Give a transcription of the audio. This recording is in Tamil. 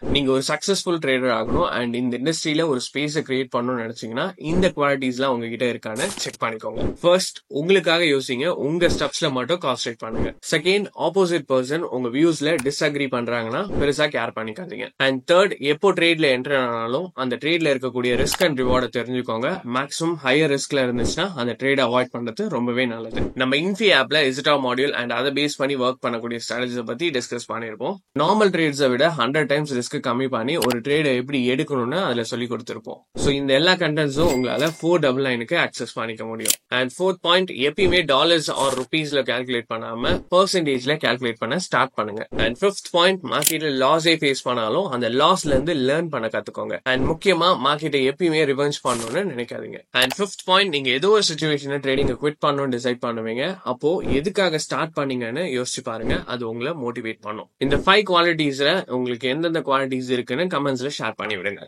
நீங்க ஒரு சக்சஸ்ஃபுல் ட்ரேடர் ஆகணும் அண்ட் இந்த இண்டஸ்ட்ரியில ஒரு ஸ்பேஸை கிரியேட் பண்ணணும்னு நினைச்சீங்கன்னா இந்த குவாலிட்டிஸ்லாம் உங்ககிட்ட இருக்கான்னு செக் பண்ணிக்கோங்க. ஃபர்ஸ்ட், உங்களுக்காக யோசிங்க, உங்க ஸ்டெப்ஸ்ல மட்டும் கான்சென்ட்ரேட் பண்ணுங்க. செகண்ட், ஆப்போசிட் பர்சன் உங்க வியூஸ்ல டிஸ்அக்ரி பண்றாங்கன்னா பெருசா கேர் பண்ணிக்காதீங்க. அண்ட் தேர்ட், எப்போ ட்ரேட்ல என்டர் ஆனாலும் அந்த ட்ரேட்ல இருக்கக்கூடிய ரிஸ்க் அண்ட் ரிவார்டை தெரிஞ்சுக்கோங்க. மேக்ஸிமம் ஹையர் ரிஸ்க்ல இருந்துச்சுன்னா அந்த ட்ரேட் அவாய்ட் பண்றது ரொம்பவே நல்லது. நம்ம இன்ஃபி ஆப்ல இசிட்டா மாடியூல் அண்ட் அதை பேஸ் பண்ணி ஒர்க் பண்ணக்கூடிய ஸ்ட்ராட்டஜிஸை பத்தி டிஸ்கஸ் பண்ணிருப்போம். நார்மல் ட்ரேட்ஸை விட 100 டைம்ஸ் ரிஸ்க் கம்மி பண்ணி ஒரு ட்ரேடை எப்படி எடுக்கணும்னு அதுல சொல்லி கொடுத்திருப்போம். சோ இந்த எல்லா கண்டென்ட்ஸும் உங்களால 499க்கு ஆக்சஸ் பண்ணிக்க முடியும். அண்ட் ஃபோர்த் பாயிண்ட், எப்பயுமே டாலர்ஸ் ஆர் ருபீஸ்ல கால்குலேட் பண்ணாம பெர்சன்டேஜ்ல கால்குலேட் பண்ண ஸ்டார்ட் பண்ணுங்க. அண்ட் ஃபிஃப்த் பாயிண்ட், மார்க்கெட்ல லாஸே ஃபேஸ் பண்ணாலும் அந்த லாஸ்ல இருந்து லேர்ன் பண்ண கத்துக்கோங்க. அண்ட் முக்கியமா மார்க்கெட்டை எப்பயுமே ரிவெஞ்ச் பண்ணணும்னு நினைக்காதீங்க. அண்ட் ஃபிஃப்த் பாயிண்ட், நீங்க ஏதோ ஒரு சுச்சுவேஷன்ல ட்ரேடிங் குவிட் பண்ணணும்னு டிசைட் பண்ணுவீங்க. அப்போ எதுக்காக ஸ்டார்ட் பண்ணீங்கன்னு யோசிச்சு பாருங்க. அது உங்களை மோட்டிவேட் பண்ணும். இந்த 5 குவாலிட்டிஸ்ல உங்களுக்கு எந்தெந்த குவாலிட்டிஸ் இருக்குன்னு கமெண்ட்ஸ்ல ஷேர் பண்ணி விடுங்க.